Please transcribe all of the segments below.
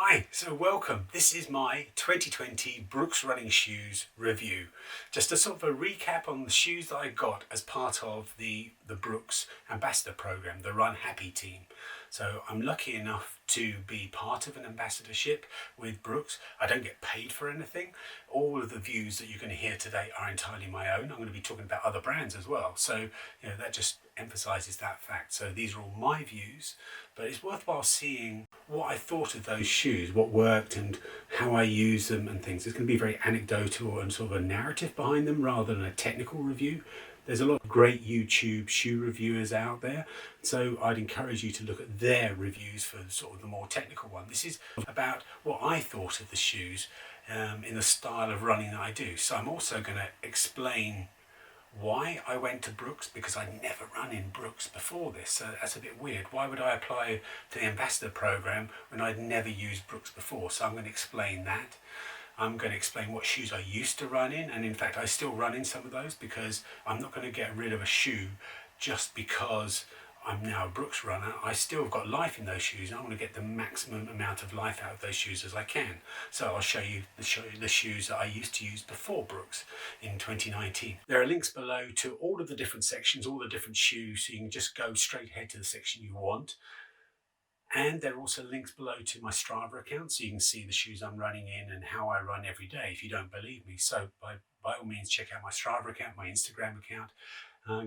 Hi, so welcome. This is my 2020 Brooks running shoes review. Just a sort of a recap on the shoes that I got as part of the Brooks ambassador program, the RunHappy Team. So I'm lucky enough to be part of an ambassadorship with Brooks. I don't get paid for anything. All of the views that you're going to hear today are entirely my own. I'm going to be talking about other brands as well. So, that just emphasizes that fact. So these are all my views, but it's worthwhile seeing what I thought of those shoes, what worked and how I use them and things. It's going to be very anecdotal and sort of a narrative behind them rather than a technical review. There's a lot of great YouTube shoe reviewers out there, so I'd encourage you to look at their reviews for sort of the more technical one. This is about what I thought of the shoes in the style of running that I do. So I'm also going to explain why I went to Brooks, because I'd never run in Brooks before this, so that's a bit weird. Why would I apply to the ambassador program when I'd never used Brooks before? So I'm going to explain that. I'm going to explain what shoes I used to run in, and in fact I still run in some of those, because I'm not going to get rid of a shoe just because I'm now a Brooks runner. I still have got life in those shoes, and I want to get the maximum amount of life out of those shoes as I can. So I'll show you the shoes that I used to use before Brooks in 2019. There are links below to all of the different sections, all the different shoes, so you can just go straight ahead to the section you want. And there are also links below to my Strava account, so you can see the shoes I'm running in and how I run every day if you don't believe me. So by all means, check out my Strava account, my Instagram account.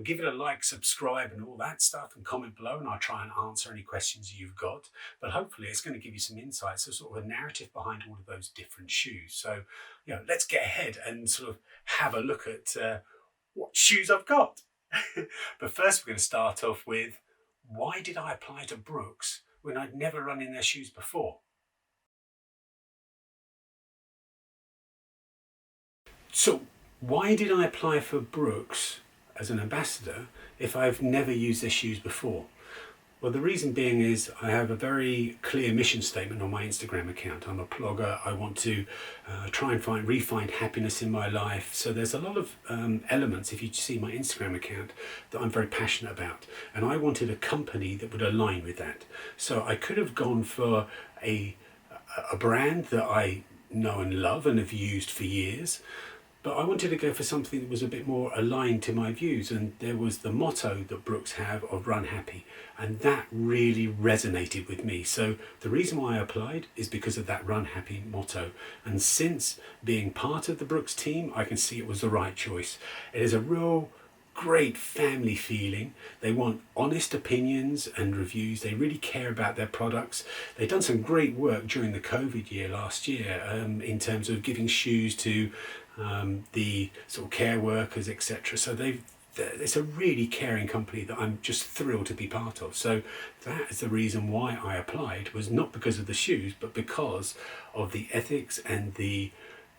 Give it a like, subscribe and all that stuff, and comment below, and I'll try and answer any questions you've got. But hopefully it's going to give you some insights, so sort of a narrative behind all of those different shoes. So, let's get ahead and sort of have a look at what shoes I've got. But first we're going to start off with, why did I apply to Brooks when I'd never run in their shoes before? So why did I apply for Brooks as an ambassador if I've never used their shoes before? Well, the reason being is I have a very clear mission statement on my Instagram account. I'm a blogger. I want to try and refine happiness in my life. So there's a lot of elements, if you see my Instagram account, that I'm very passionate about. And I wanted a company that would align with that. So I could have gone for a brand that I know and love and have used for years. But I wanted to go for something that was a bit more aligned to my views, and there was the motto that Brooks have of Run Happy, and that really resonated with me. So the reason why I applied is because of that Run Happy motto, and since being part of the Brooks team, I can see it was the right choice. It is a real great family feeling. They want honest opinions and reviews. They really care about their products. They've done some great work during the COVID year last year in terms of giving shoes to the sort of care workers, etc. So it's a really caring company that I'm just thrilled to be part of. So that is the reason why I applied, was not because of the shoes, but because of the ethics and the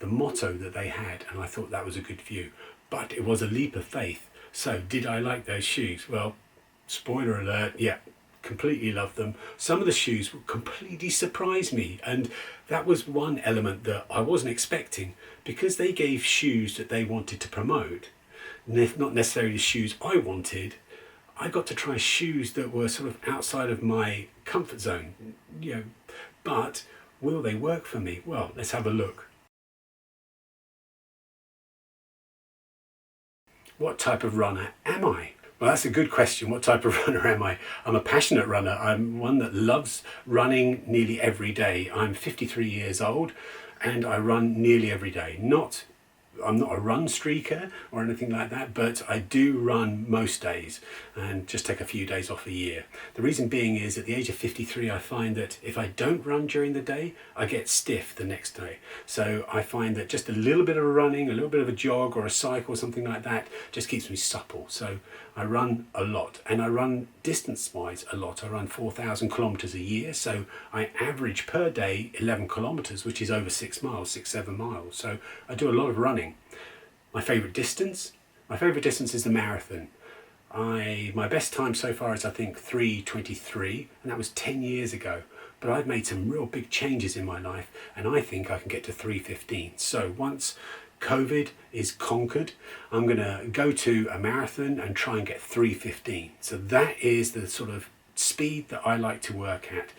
motto that they had, and I thought that was a good view. But it was a leap of faith. So did I like those shoes? Well, spoiler alert, yeah, completely loved them. Some of the shoes completely surprised me, and that was one element that I wasn't expecting, because they gave shoes that they wanted to promote, not necessarily the shoes I wanted. I got to try shoes that were sort of outside of my comfort zone, but will they work for me? Well, let's have a look. What type of runner am I? Well, that's a good question. What type of runner am I? I'm a passionate runner. I'm one that loves running nearly every day. I'm 53 years old and I run nearly every day. I'm not a run streaker or anything like that, but I do run most days and just take a few days off a year. The reason being is, at the age of 53, I find that if I don't run during the day, I get stiff the next day. So I find that just a little bit of running, a little bit of a jog or a cycle or something like that just keeps me supple. So I run a lot, and I run distance-wise a lot. I run 4,000 kilometers a year, so I average per day 11 kilometers, which is over 6 miles, 7 miles. So I do a lot of running. My favourite distance is the marathon. My best time so far is, I think, 3:23, and that was 10 years ago. But I've made some real big changes in my life, and I think I can get to 3:15. So once COVID is conquered, I'm going to go to a marathon and try and get 3:15. So that is the sort of speed that I like to work at.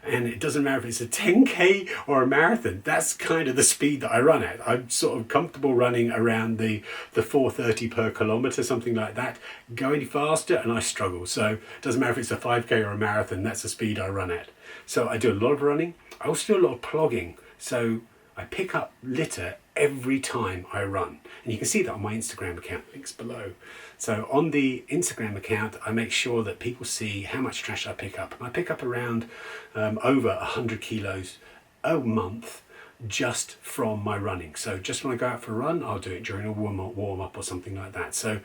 And it doesn't matter if it's a 10k or a marathon, that's kind of the speed that I run at. I'm sort of comfortable running around the 4:30 per kilometre, something like that. Go any faster and I struggle. So it doesn't matter if it's a 5k or a marathon, that's the speed I run at. So I do a lot of running. I also do a lot of plogging. So I pick up litter every time I run. And you can see that on my Instagram account, links below. So on the Instagram account, I make sure that people see how much trash I pick up. And I pick up around over 100 kilos a month just from my running. So just when I go out for a run, I'll do it during a warm up or something like that. So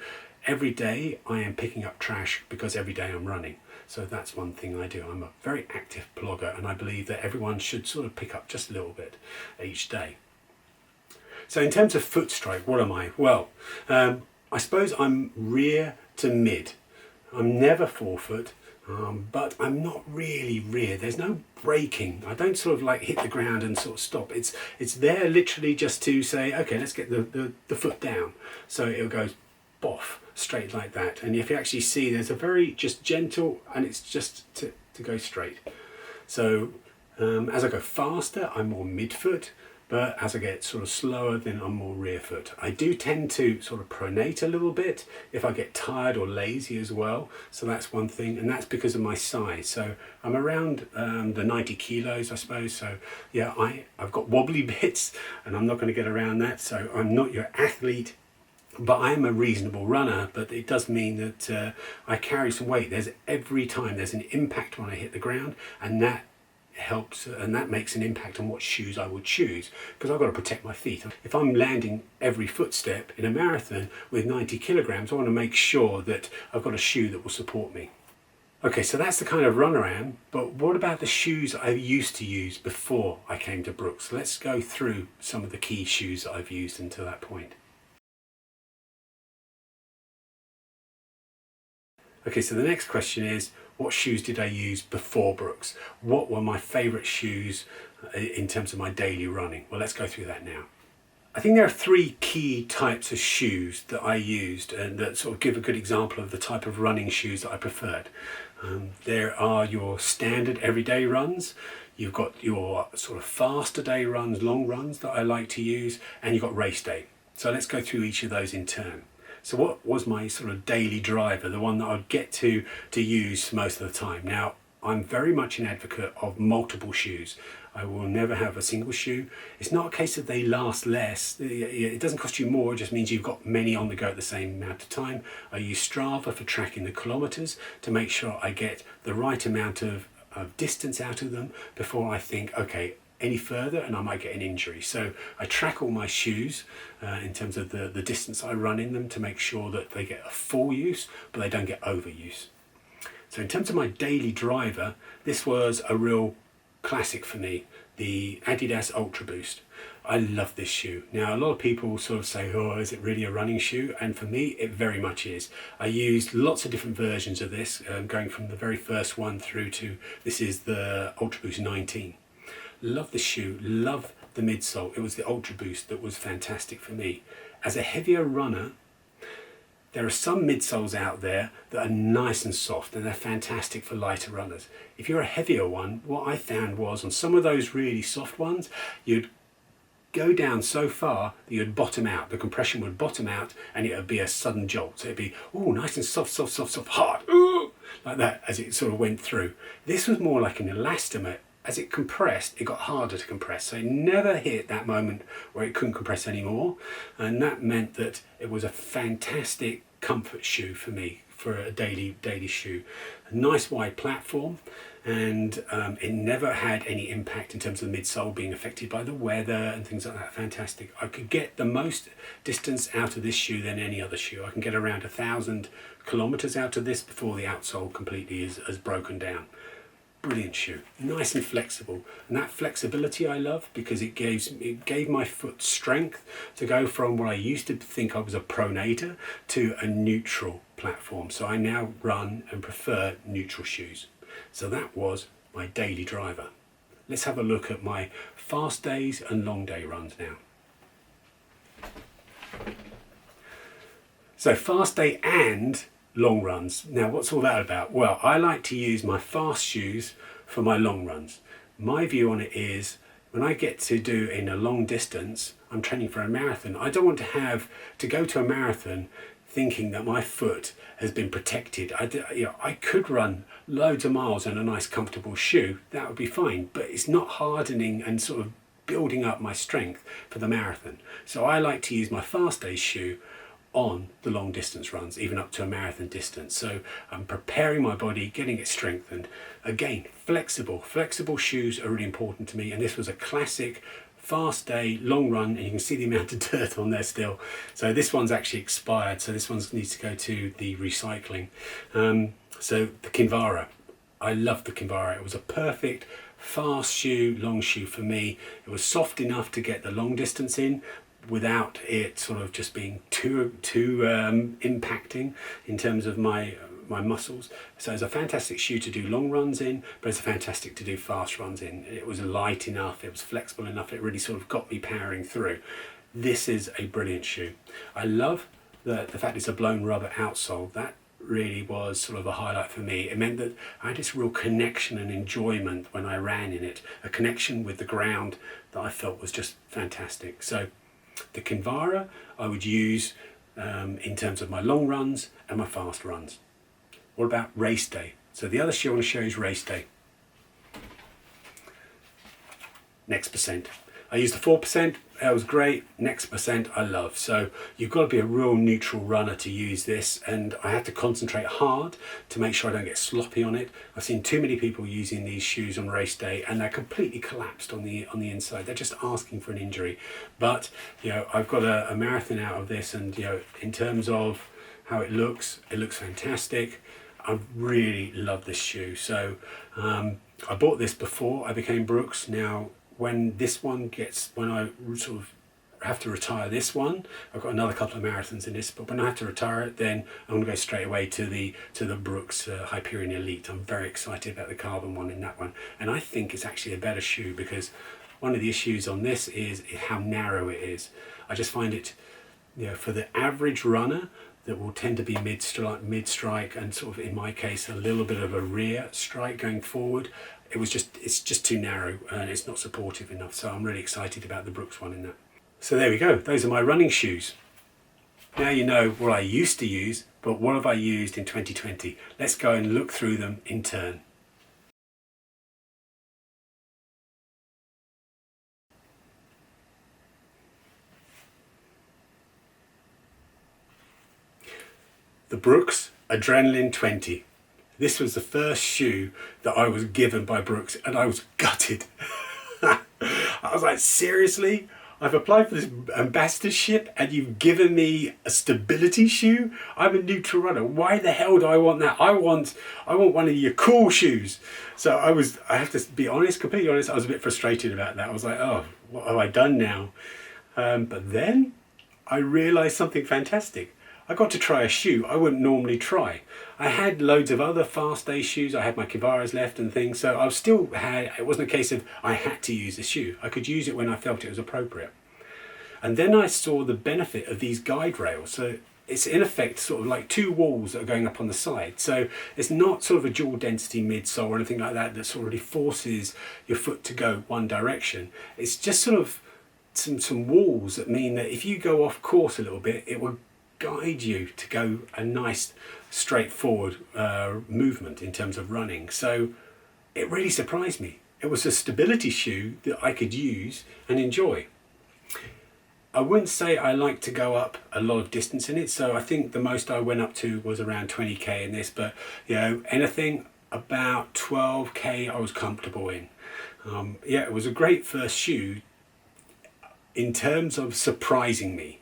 every day I am picking up trash because every day I'm running. So that's one thing I do. I'm a very active blogger, and I believe that everyone should sort of pick up just a little bit each day. So in terms of foot strike, what am I? Well, I suppose I'm rear to mid. I'm never forefoot, but I'm not really rear. There's no braking. I don't sort of like hit the ground and sort of stop. It's there literally just to say, okay, let's get the foot down. So it goes boff, straight like that. And if you actually see, there's a very just gentle, and it's just to go straight. So as I go faster, I'm more midfoot. But as I get sort of slower, then I'm more rear foot. I do tend to sort of pronate a little bit if I get tired or lazy as well. So that's one thing, and that's because of my size. So I'm around the 90 kilos, I suppose. So yeah, I've got wobbly bits, and I'm not going to get around that. So I'm not your athlete, but I am a reasonable runner. But it does mean that I carry some weight. Every time there's an impact when I hit the ground, and that helps, and that makes an impact on what shoes I would choose, because I've got to protect my feet. If I'm landing every footstep in a marathon with 90 kilograms, I want to make sure that I've got a shoe that will support me. Okay, so that's the kind of runner I am, but what about the shoes I used to use before I came to Brooks? Let's go through some of the key shoes that I've used until that point. Okay, so the next question is, what shoes did I use before Brooks? What were my favourite shoes in terms of my daily running? Well, let's go through that now. I think there are three key types of shoes that I used, and that sort of give a good example of the type of running shoes that I preferred. There are your standard everyday runs. You've got your sort of faster day runs, long runs that I like to use, and you've got race day. So let's go through each of those in turn. So what was my sort of daily driver, the one that I'd get to use most of the time? Now, I'm very much an advocate of multiple shoes. I will never have a single shoe. It's not a case of they last less. It doesn't cost you more, it just means you've got many on the go at the same amount of time. I use Strava for tracking the kilometers to make sure I get the right amount of distance out of them before I think, okay, any further and I might get an injury. So I track all my shoes in terms of the distance I run in them to make sure that they get a full use, but they don't get overuse. So in terms of my daily driver, this was a real classic for me, the Adidas Ultra Boost. I love this shoe. Now, a lot of people sort of say, oh, is it really a running shoe? And for me, it very much is. I used lots of different versions of this, going from the very first one through to, this is the Ultra Boost 19. Love the shoe, love the midsole. It was the Ultra Boost that was fantastic for me. As a heavier runner, there are some midsoles out there that are nice and soft, and they're fantastic for lighter runners. If you're a heavier one, what I found was on some of those really soft ones, you'd go down so far that you'd bottom out. The compression would bottom out and it would be a sudden jolt. So it'd be, oh, nice and soft, soft, soft, soft, hard, ooh, like that as it sort of went through. This was more like an elastomer. As it compressed, it got harder to compress. So it never hit that moment where it couldn't compress anymore. And that meant that it was a fantastic comfort shoe for me, for a daily shoe. A nice wide platform, and it never had any impact in terms of the midsole being affected by the weather and things like that. Fantastic. I could get the most distance out of this shoe than any other shoe. I can get around 1,000 kilometers out of this before the outsole completely is broken down. Brilliant shoe, nice and flexible, and that flexibility I love because it gave my foot strength to go from what I used to think I was a pronator to a neutral platform. So I now run and prefer neutral shoes. So that was my daily driver. Let's have a look at my fast days and long day runs now. So fast day and long runs. Now, what's all that about? Well, I like to use my fast shoes for my long runs. My view on it is, when I get to do in a long distance, I'm training for a marathon. I don't want to have to go to a marathon thinking that my foot has been protected. I could run loads of miles in a nice comfortable shoe, that would be fine, but it's not hardening and sort of building up my strength for the marathon. So I like to use my fast day shoe on the long distance runs, even up to a marathon distance. So I'm preparing my body, getting it strengthened. Again, flexible shoes are really important to me, and this was a classic fast day long run, and you can see the amount of dirt on there still. So this one's actually expired, so this one needs to go to the recycling. So the Kinvara, I love the Kinvara. It was a perfect fast shoe, long shoe for me. It was soft enough to get the long distance in without it sort of just being too impacting in terms of my muscles. So it's a fantastic shoe to do long runs in, but it's fantastic to do fast runs in. It was light enough, it was flexible enough, it really sort of got me powering through. This is a brilliant shoe. I love the fact it's a blown rubber outsole. That really was sort of a highlight for me. It meant that I had this real connection and enjoyment when I ran in it, a connection with the ground that I felt was just fantastic. So the Kinvara I would use in terms of my long runs and my fast runs. What about race day? So the other shoe I want to show you is race day. Next percent. I used the 4%, that was great. Next percent I love. So you've got to be a real neutral runner to use this, and I have to concentrate hard to make sure I don't get sloppy on it. I've seen too many people using these shoes on race day and they're completely collapsed on the inside. They're just asking for an injury. But I've got a marathon out of this, and in terms of how it looks fantastic. I really love this shoe. So I bought this before I became Brooks. Now when I sort of have to retire this one, I've got another couple of marathons in this, but when I have to retire it, then I'm going to go straight away to the Brooks Hyperion Elite. I'm very excited about the carbon one in that one, and I think it's actually a better shoe because one of the issues on this is how narrow it is. I just find it, for the average runner that will tend to be mid-strike and sort of, in my case, a little bit of a rear strike going forward. It's just too narrow and it's not supportive enough. So I'm really excited about the Brooks one in that. So there we go. Those are my running shoes. Now you know what I used to use, but what have I used in 2020? Let's go and look through them in turn. The Brooks Adrenaline 20. This was the first shoe that I was given by Brooks, and I was gutted. I was like, seriously? I've applied for this ambassadorship and you've given me a stability shoe? I'm a neutral runner. Why the hell do I want that? I want one of your cool shoes. So I have to be honest, completely honest, I was a bit frustrated about that. I was like, oh, what have I done now? But then I realized something fantastic. I got to try a shoe I wouldn't normally try. I had loads of other fast day shoes. I had my Kinvaras left and things, so it wasn't a case of I had to use a shoe. I could use it when I felt it was appropriate. And then I saw the benefit of these guide rails. So it's in effect sort of like two walls that are going up on the side. So it's not sort of a dual density midsole or anything like that sort of really forces your foot to go one direction. It's just sort of some walls that mean that if you go off course a little bit, it will guide you to go a nice straightforward movement in terms of running. So it really surprised me. It was a stability shoe that I could use and enjoy. I wouldn't say I like to go up a lot of distance in it, so I think the most I went up to was around 20k in this, but anything about 12k I was comfortable in. It was a great first shoe in terms of surprising me.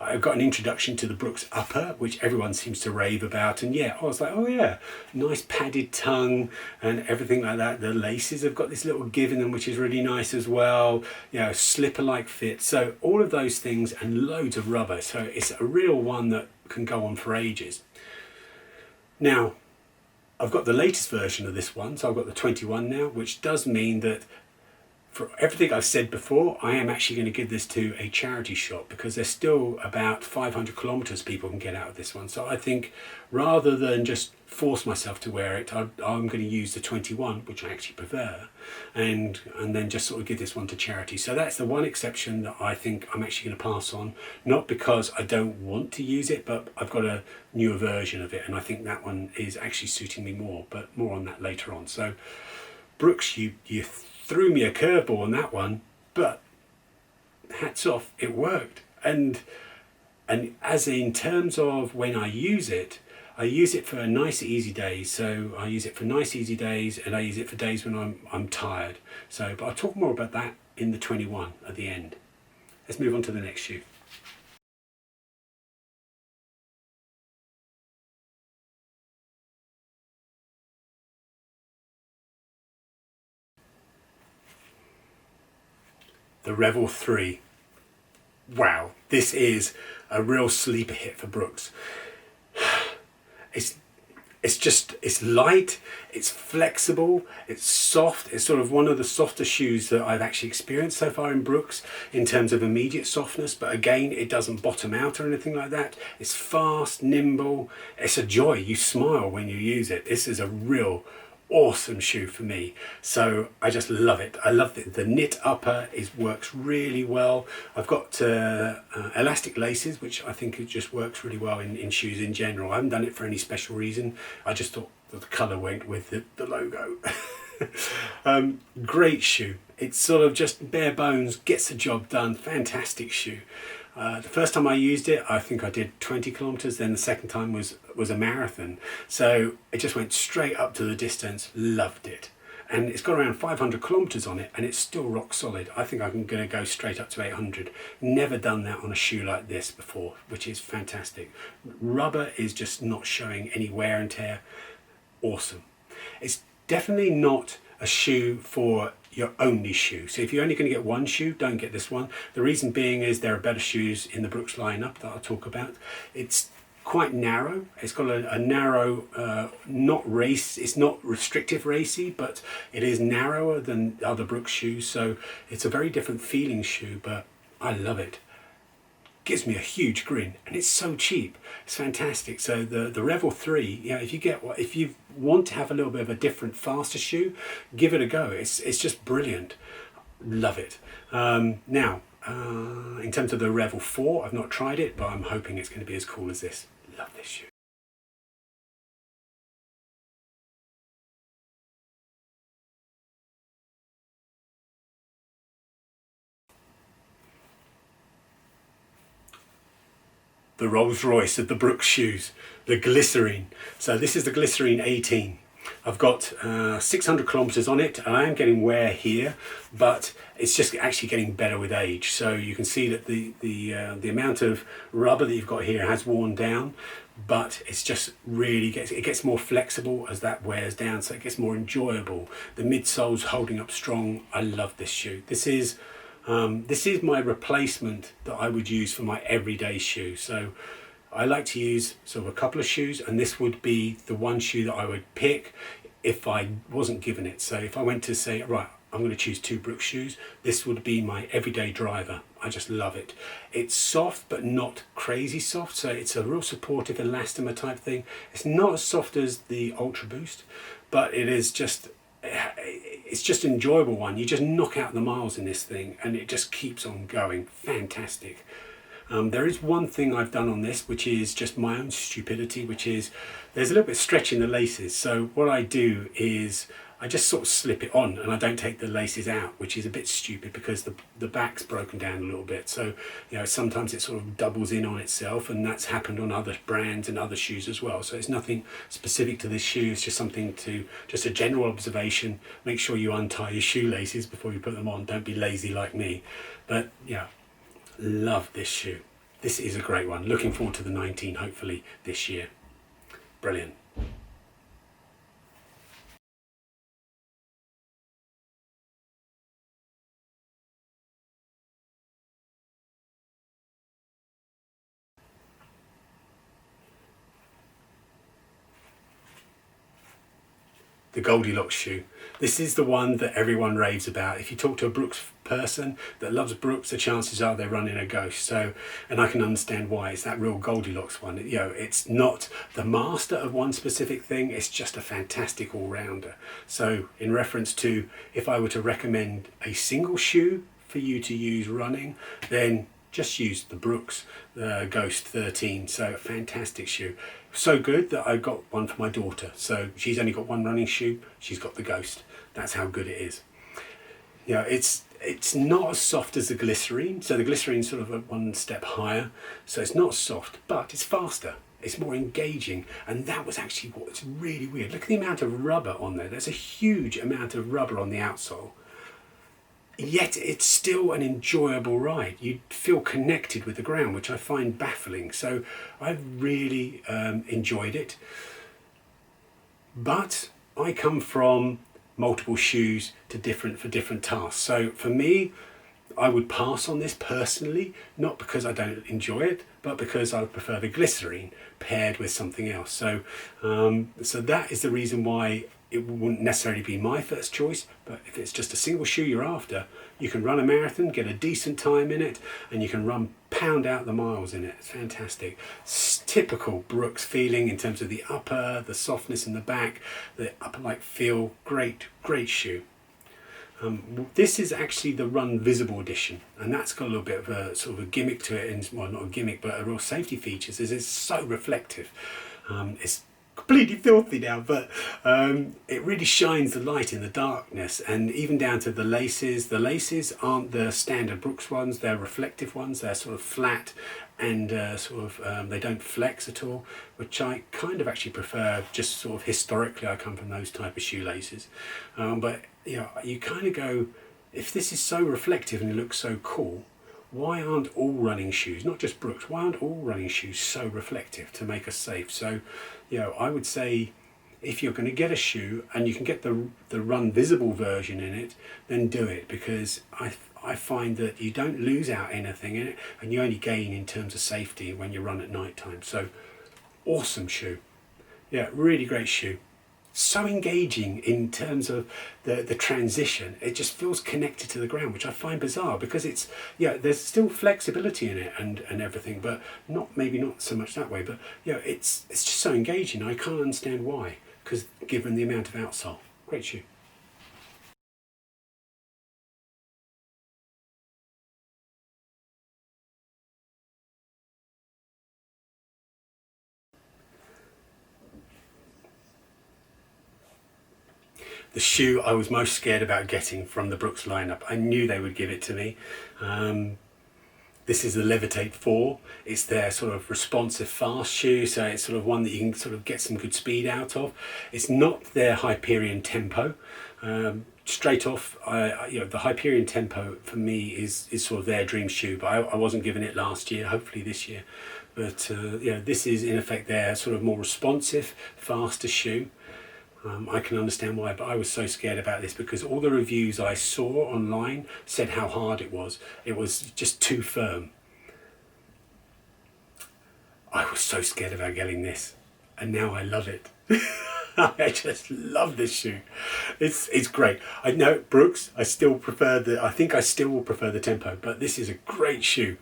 I got an introduction to the Brooks upper, which everyone seems to rave about, and I was like, oh yeah, nice padded tongue and everything like that. The laces have got this little give in them, which is really nice as well. Slipper-like fit. So all of those things and loads of rubber. So it's a real one that can go on for ages. Now, I've got the latest version of this one, so I've got the 21 now, which does mean that for everything I've said before, I am actually going to give this to a charity shop because there's still about 500 kilometers people can get out of this one. So I think rather than just force myself to wear it, I'm going to use the 21, which I actually prefer, and then just sort of give this one to charity. So that's the one exception that I think I'm actually going to pass on, not because I don't want to use it, but I've got a newer version of it, and I think that one is actually suiting me more, but more on that later on. So Brooks, you threw me a curveball on that one, but hats off, it worked. And as in terms of when I use it for nice easy days. So I use it for nice easy days, and I use it for days when I'm tired. So, but I'll talk more about that in the 21 at the end. Let's move on to the next shoe. The Revel 3. Wow, this is a real sleeper hit for Brooks. It's light, it's flexible, it's soft. It's sort of one of the softer shoes that I've actually experienced so far in Brooks in terms of immediate softness, but again, it doesn't bottom out or anything like that. It's fast, nimble, it's a joy. You smile when you use it. This is a real awesome shoe for me, so I just love it. I love it. The knit upper works really well. I've got elastic laces, which I think it just works really well in shoes in general. I haven't done it for any special reason. I just thought that the colour went with the logo. Great shoe. It's sort of just bare bones, gets the job done. Fantastic shoe. The first time I used it, I think I did 20 kilometers. Then the second time was a marathon. So it just went straight up to the distance. Loved it. And it's got around 500 kilometers on it, and it's still rock solid. I think I'm going to go straight up to 800. Never done that on a shoe like this before, which is fantastic. Rubber is just not showing any wear and tear. Awesome. It's definitely not a shoe for your only shoe. So if you're only going to get one shoe, don't get this one. The reason being is there are better shoes in the Brooks lineup that I'll talk about. It's quite narrow. It's got a narrow, it's not restrictive racy, but it is narrower than other Brooks shoes. So it's a very different feeling shoe, but I love it. Gives me a huge grin, and it's so cheap. It's fantastic. So the Revel 3, if you want to have a little bit of a different, faster shoe, give it a go. It's just brilliant. Love it. Now, in terms of the Revel 4, I've not tried it, but I'm hoping it's going to be as cool as this. Love this shoe. The Rolls Royce of the Brooks shoes, the Glycerin. So this is the Glycerin 18. I've got 600 kilometers on it, and I am getting wear here, but it's just actually getting better with age. So you can see that the amount of rubber that you've got here has worn down, but it's just really gets more flexible as that wears down, so it gets more enjoyable. The midsole's holding up strong. I love this shoe. This is my replacement that I would use for my everyday shoe. So I like to use sort of a couple of shoes, and this would be the one shoe that I would pick if I wasn't given it. So if I went to say, right, I'm going to choose two Brooks shoes, this would be my everyday driver. I just love it. It's soft, but not crazy soft. So it's a real supportive elastomer type thing. It's not as soft as the Ultra Boost, but it's just an enjoyable one. You just knock out the miles in this thing, and it just keeps on going. Fantastic. There is one thing I've done on this, which is just my own stupidity, which is there's a little bit of stretch in the laces. So what I do is I just sort of slip it on, and I don't take the laces out, which is a bit stupid because the back's broken down a little bit. So, sometimes it sort of doubles in on itself, and that's happened on other brands and other shoes as well. So it's nothing specific to this shoe. It's just just a general observation. Make sure you untie your shoelaces before you put them on. Don't be lazy like me. But love this shoe. This is a great one. Looking forward to the 19, hopefully this year. Brilliant. The the Goldilocks shoe. This is the one that everyone raves about. If you talk to a Brooks person that loves Brooks, the chances are they're running a Ghost. So, and I can understand why. It's that real Goldilocks one. You know, it's not the master of one specific thing. It's just a fantastic all-rounder. So, in reference to if I were to recommend a single shoe for you to use running, then just use the Brooks Ghost 13. So fantastic shoe, so good that I got one for my daughter. So she's only got one running shoe, she's got the Ghost. That's how good it is. You know, it's not as soft as the Glycerin. So the Glycerin's sort of one step higher, so it's not soft, but it's faster, it's more engaging. And that was actually what's really weird. Look at the amount of rubber on there. There's a huge amount of rubber on the outsole, yet it's still an enjoyable ride. You feel connected with the ground, which I find baffling. So I've really enjoyed it. But I come from multiple shoes for different tasks. So for me, I would pass on this personally, not because I don't enjoy it, but because I prefer the Glycerin paired with something else. So so that is the reason why it wouldn't necessarily be my first choice. But if it's just a single shoe you're after, you can run a marathon, get a decent time in it, and you can pound out the miles in it. It's fantastic. It's typical Brooks feeling in terms of the upper, the softness in the back, the upper feel. Great shoe. This is actually the Run Visible edition, and that's got a little bit of a sort of a gimmick to it, and well, not a gimmick, but a real safety features, is it's so reflective. It's completely filthy now, but it really shines the light in the darkness, and even down to the laces. The laces aren't the standard Brooks ones, they're reflective ones. They're sort of flat and they don't flex at all, which I kind of actually prefer. Just sort of historically, I come from those type of shoelaces. But you know, you kind of go, if this is so reflective and it looks so cool, why aren't all running shoes, not just Brooks, why aren't all running shoes so reflective to make us safe? So, you know, I would say if you're going to get a shoe and you can get the Run Visible version in it, then do it, because I find that you don't lose out anything in it, and you only gain in terms of safety when you run at night time. So, awesome shoe. Yeah, really great shoe. So engaging in terms of the transition. It just feels connected to the ground, which I find bizarre, because it's, yeah, there's still flexibility in it and everything, but maybe not so much that way. But yeah, it's just so engaging. I can't understand why, because given the amount of outsole. Great shoe. The shoe I was most scared about getting from the Brooks lineup. I knew they would give it to me. This is the Levitate 4. It's their sort of responsive fast shoe, so it's sort of one that you can sort of get some good speed out of. It's not their Hyperion Tempo. Straight off, you know, the Hyperion Tempo for me is sort of their dream shoe, but I wasn't given it last year, hopefully this year. But you know, this is in effect their sort of more responsive, faster shoe. I can understand why, but I was so scared about this because all the reviews I saw online said how hard it was. It was just too firm. I was so scared about getting this, and now I love it. I just love this shoe. It's great. I know Brooks, I think I still will prefer the Tempo, but this is a great shoe,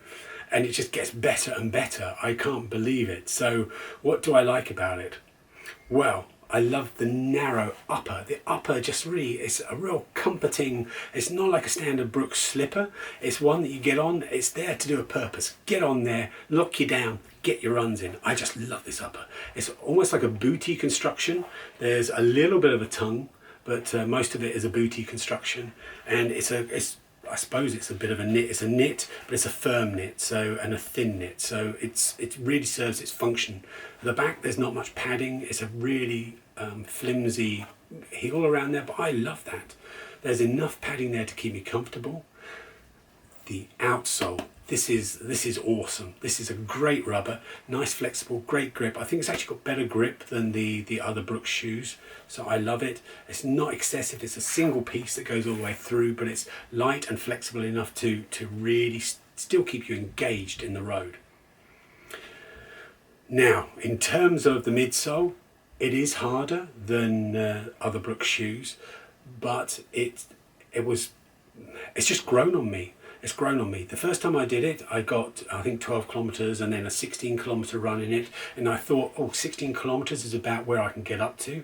and it just gets better and better. I can't believe it. So what do I like about it? Well, I love the narrow upper. The upper just really is a real comforting. It's not like a standard Brooks slipper. It's one that you get on. It's there to do a purpose. Get on there, lock you down, get your runs in. I just love this upper. It's almost like a booty construction. There's a little bit of a tongue, but most of it is a booty construction, and I suppose it's a bit of a knit. It's a knit, but it's a firm knit, and a thin knit. So it really serves its function. At the back, there's not much padding. It's a really flimsy heel around there, but I love that. There's enough padding there to keep me comfortable. The outsole. This is awesome. This is a great rubber, nice flexible, great grip. I think it's actually got better grip than the other Brooks shoes, so I love it. It's not excessive. It's a single piece that goes all the way through, but it's light and flexible enough to really still keep you engaged in the road. Now, in terms of the midsole, It is harder than other Brooks shoes, but it's just grown on me. It's grown on me. The first time I did it, I got, I think, 12 kilometers and then a 16-kilometer run in it. And I thought, oh, 16 kilometers is about where I can get up to.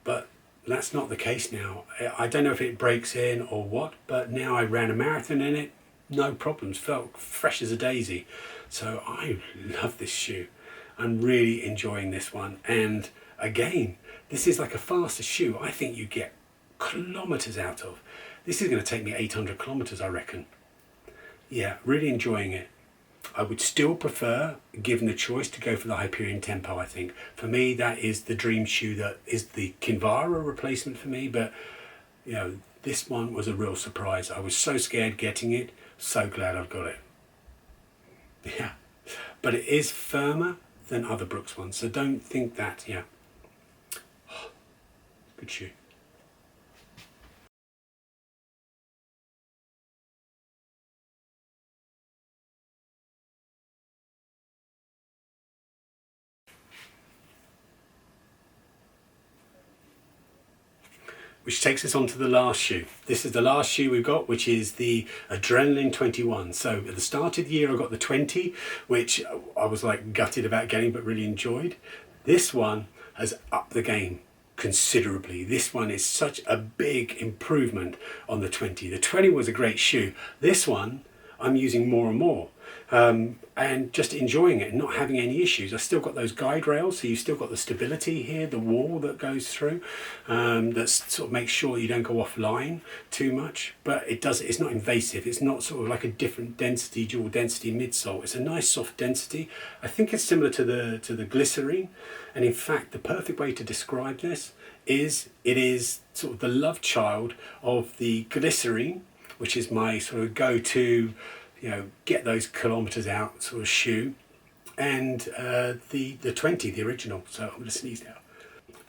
But that's not the case now. I don't know if it breaks in or what, but now I ran a marathon in it, no problems, felt fresh as a daisy. So I love this shoe. I'm really enjoying this one. And again, this is like a faster shoe I think you get kilometers out of. This is going to take me 800 kilometers, I reckon. Yeah, really enjoying it. I would still prefer, given the choice, to go for the Hyperion Tempo, I think. For me, that is the dream shoe, that is the Kinvara replacement for me, but you know, this one was a real surprise. I was so scared getting it, so glad I've got it. Yeah, but it is firmer than other Brooks ones, so don't think that, yeah. Good shoe. Which takes us on to the last shoe. This is the last shoe we've got, which is the Adrenaline 21. So at the start of the year I got the 20, which I was like gutted about getting but really enjoyed. This one has upped the game considerably. This one is such a big improvement on the 20. The 20 was a great shoe. This one I'm using more and more. And just enjoying it and not having any issues. I've still got those guide rails, so you've still got the stability here, the wall that goes through, that sort of makes sure you don't go offline too much, but it's not invasive. It's not sort of like a different density, dual density midsole. It's a nice soft density. I think it's similar to the Glycerin, and in fact the perfect way to describe this is it is sort of the love child of the Glycerin, which is my sort of go-to, you know, get those kilometers out sort of shoe, and the 20, the original. So I'm going to sneeze now.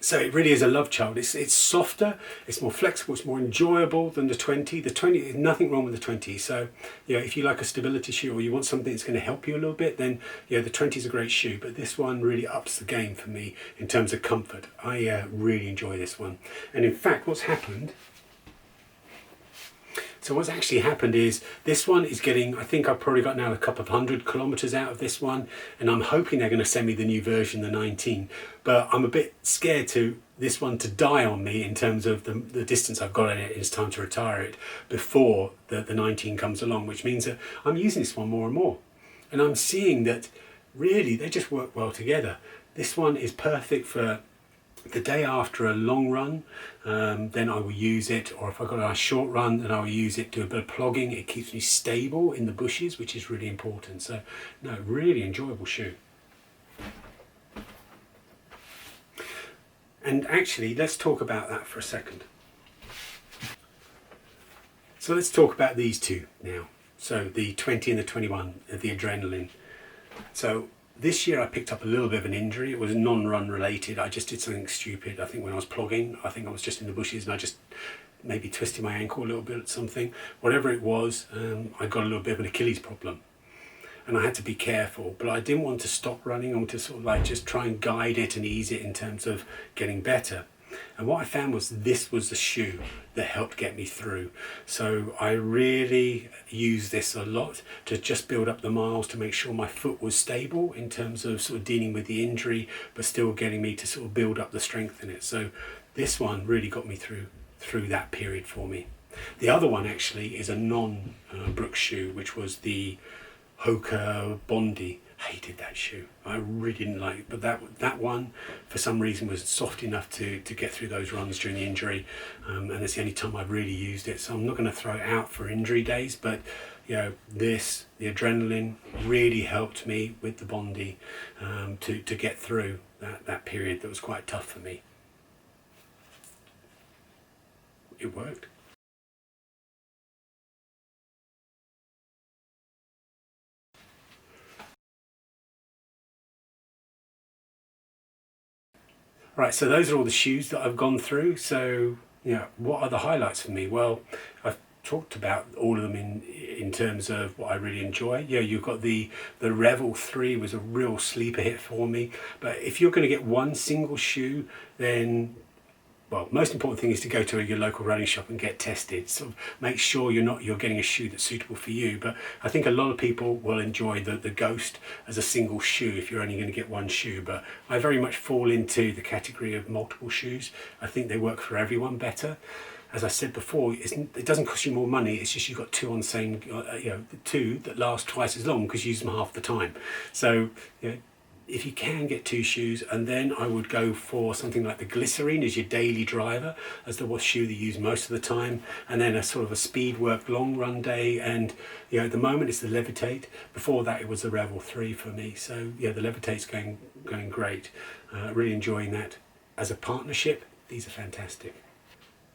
So it really is a love child. It's softer, it's more flexible, it's more enjoyable than the 20. The 20, there's nothing wrong with the 20. So you know, if you like a stability shoe or you want something that's going to help you a little bit, then yeah, the 20 is a great shoe. But this one really ups the game for me in terms of comfort. I really enjoy this one. And in fact, what's happened? So what's actually happened is this one is getting, I think I've probably got now a couple of 100 kilometers out of this one, and I'm hoping they're going to send me the new version, the 19. But I'm a bit scared to this one to die on me in terms of the distance I've got in it. It's time to retire it before the 19 comes along, which means that I'm using this one more and more. And I'm seeing that really they just work well together. This one is perfect for the day after a long run, then I will use it, or if I've got a short run, then I will use it, do a bit of plogging. It keeps me stable in the bushes, which is really important. So, no, really enjoyable shoe. And actually, let's talk about that for a second. So let's talk about these two now. So the 20 and the 21, the Adrenaline. So this year I picked up a little bit of an injury. It was non-run related. I just did something stupid. I think when I was plogging, I think I was just in the bushes and I just maybe twisted my ankle a little bit at something. Whatever it was, I got a little bit of an Achilles problem. And I had to be careful, but I didn't want to stop running. I wanted to sort of like just try and guide it and ease it in terms of getting better. And what I found was this was the shoe that helped get me through. So I really used this a lot to just build up the miles, to make sure my foot was stable in terms of sort of dealing with the injury, but still getting me to sort of build up the strength in it. So this one really got me through that period for me. The other one actually is a non-Brooks shoe, which was the Hoka Bondi. Hated that shoe. I really didn't like it, but that one for some reason was soft enough to get through those runs during the injury, and it's the only time I've really used it. So I'm not going to throw it out for injury days, but you know, the Adrenaline really helped me with the Bondi to get through that period that was quite tough for me. It worked. Right, so those are all the shoes that I've gone through. So, you know, what are the highlights for me? Well, I've talked about all of them in terms of what I really enjoy. Yeah, you've got the Revel 3 was a real sleeper hit for me. But if you're going to get one single shoe, then well, most important thing is to go to your local running shop and get tested. So make sure you're getting a shoe that's suitable for you. But I think a lot of people will enjoy the Ghost as a single shoe if you're only going to get one shoe. But I very much fall into the category of multiple shoes. I think they work for everyone better. As I said before, it doesn't cost you more money. It's just you've got two on the same, two that last twice as long because you use them half the time. So if you can get two shoes, and then I would go for something like the Glycerin as your daily driver, as the shoe that you use most of the time, and then a sort of a speed work long run day. And at the moment it's the Levitate. Before that it was the Revel 3 for me. So the Levitate's going great. Really enjoying that. As a partnership, these are fantastic.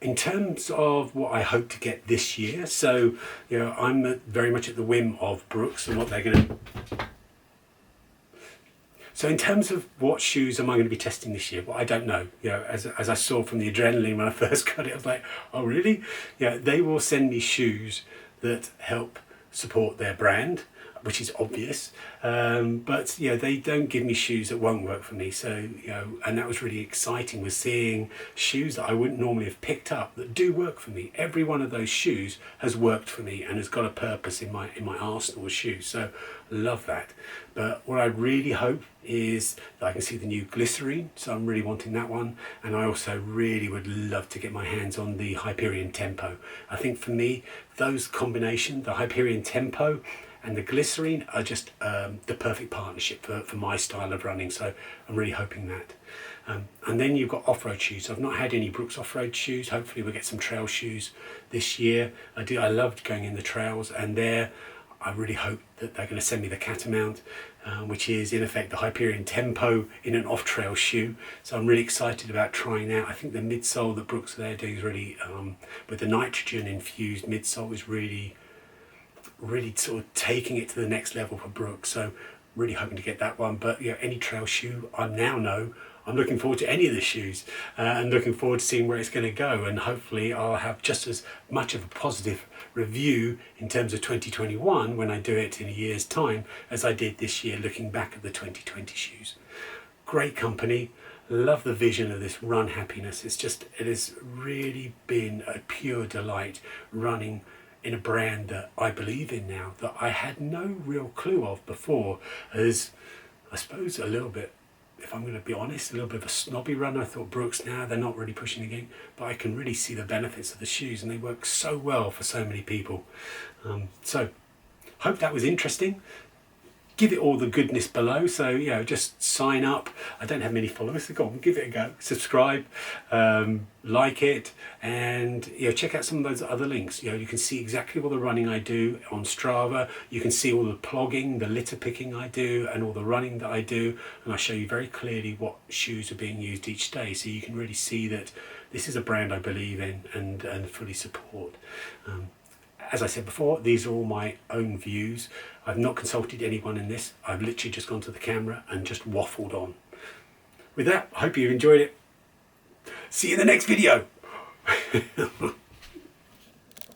In terms of what I hope to get this year, so I'm very much at the whim of Brooks and what they're going to. So in terms of what shoes am I going to be testing this year? Well, I don't know. As I saw from the adrenaline when I first got it, I was like, oh really? They will send me shoes that help support their brand, which is obvious. But they don't give me shoes that won't work for me. So and that was really exciting, was seeing shoes that I wouldn't normally have picked up that do work for me. Every one of those shoes has worked for me and has got a purpose in my arsenal of shoes. So love that. But what I really hope is that I can see the new Glycerin, so I'm really wanting that one. And I also really would love to get my hands on the Hyperion Tempo. I think for me, those combination, the Hyperion Tempo and the Glycerin, are just the perfect partnership for my style of running. So I'm really hoping that. And then you've got off-road shoes. I've not had any Brooks off-road shoes. Hopefully we'll get some trail shoes this year. I loved going in the trails, and I really hope that they're going to send me the Catamount, which is in effect the Hyperion Tempo in an off-trail shoe. So I'm really excited about trying that. I think the midsole that Brooks are doing is really, with the nitrogen infused midsole, is really sort of taking it to the next level for Brooks. So really hoping to get that one. But any trail shoe, I now know I'm looking forward to any of the shoes, and looking forward to seeing where it's going to go. And hopefully I'll have just as much of a positive review in terms of 2021 when I do it in a year's time as I did this year, looking back at the 2020 shoes. Great company. Love the vision of this Run Happiness. It has really been a pure delight running in a brand that I believe in now, that I had no real clue of before, as I suppose a little bit, if I'm going to be honest, a little bit of a snobby runner. I thought Brooks, now they're not really pushing the game, but I can really see the benefits of the shoes, and they work so well for so many people. So hope that was interesting. Give it all the goodness below. So just sign up. I don't have many followers, so go on, give it a go. Subscribe, like it, and check out some of those other links. You can see exactly all the running I do on Strava. You can see all the plogging, the litter picking I do, and all the running that I do. And I show you very clearly what shoes are being used each day, so you can really see that this is a brand I believe in and fully support. As I said before, these are all my own views. I've not consulted anyone in this. I've literally just gone to the camera and just waffled on. With that, I hope you've enjoyed it. See you in the next video.